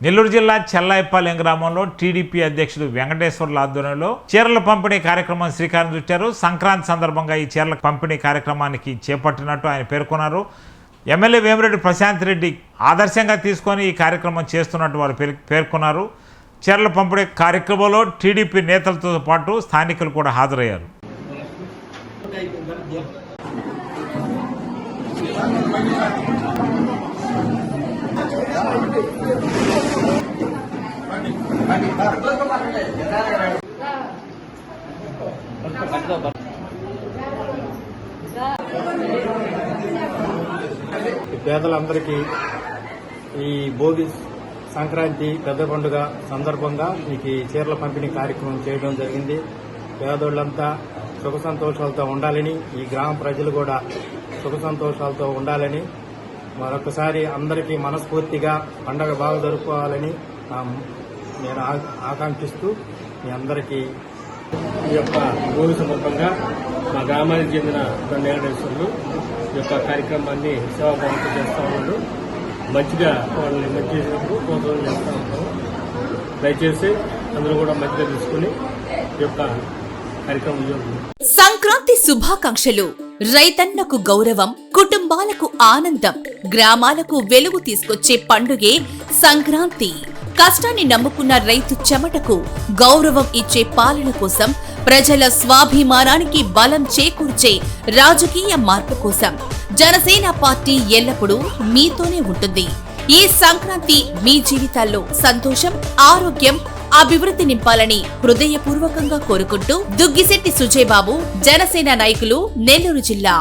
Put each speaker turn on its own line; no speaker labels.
నెల్లూరు జిల్లా చెల్లాయిపాలెం గ్రామంలో టీడీపీ అధ్యక్షుడు వెంకటేశ్వర్ల ఆధ్వర్యంలో చీరల పంపిణీ కార్యక్రమం శ్రీకారం చుట్టారు. సంక్రాంతి సందర్భంగా ఈ చీరల పంపిణీ కార్యక్రమానికి చేపట్టినట్టు ఆయన పేర్కొన్నారు. ఎమ్మెల్యే వేమిరెడ్డి ప్రశాంత్ రెడ్డి ఆదర్శంగా తీసుకొని ఈ కార్యక్రమం చేస్తున్నట్టు వారు పేర్కొన్నారు. చీరల పంపిణీ కార్యక్రమంలో టీడీపీ నేతలతో పాటు స్థానికులు కూడా హాజరయ్యారు.
పేదలందరికీ ఈ భోగి సంక్రాంతి పెద్ద పండుగ సందర్భంగా మీకు చీరల పంపిణీ కార్యక్రమం చేయడం జరిగింది. పేదోళ్ళంతా సుఖ సంతోషాలతో ఉండాలని, ఈ గ్రామ ప్రజలు కూడా సుఖ సంతోషాలతో ఉండాలని మరొకసారి అందరికీ మనస్ఫూర్తిగా పండగ బాగా జరుపుకోవాలని నేను ఆకాంక్షిస్తూ మీ అందరికీ
ఈ యొక్క భోగి సందర్భంగా మా గ్రామానికి చెందిన వెంకటేశ్వర్లు ఈ యొక్క కార్యక్రమాన్ని సేవాభావంతో చేస్తూ ఉన్నాడు. మంచిగా వాళ్ళని మంచి చేసినప్పుడు ప్రోత్సాహం చేస్తూ ఉంటాము. దయచేసి అందరూ కూడా మంచిగా తీసుకుని ఈ యొక్క కార్యక్రమం.
సంక్రాంతి శుభాకాంక్షలు. రైతన్నకు గౌరవం, కుటుంబాలకు ఆనందం, గ్రామాలకు వెలుగు తీసుకొచ్చే పండుగే సంక్రాంతి. కష్టాన్ని నమ్ముకున్న రైతు చెమటకు గౌరవం ఇచ్చే పాలన కోసం, ప్రజల స్వాభిమానానికి బలం చేకూర్చే రాజకీయ మార్పు కోసం జనసేన పార్టీ ఎల్లప్పుడూ మీతోనే ఉంటుంది. ఈ సంక్రాంతి మీ జీవితాల్లో సంతోషం, ఆరోగ్యం, అభివృద్ధి నింపాలని హృదయపూర్వకంగా కోరుకుంటూ దుగ్గిశెట్టి సుజయబాబు, జనసేన నాయకులు, నెల్లూరు జిల్లా.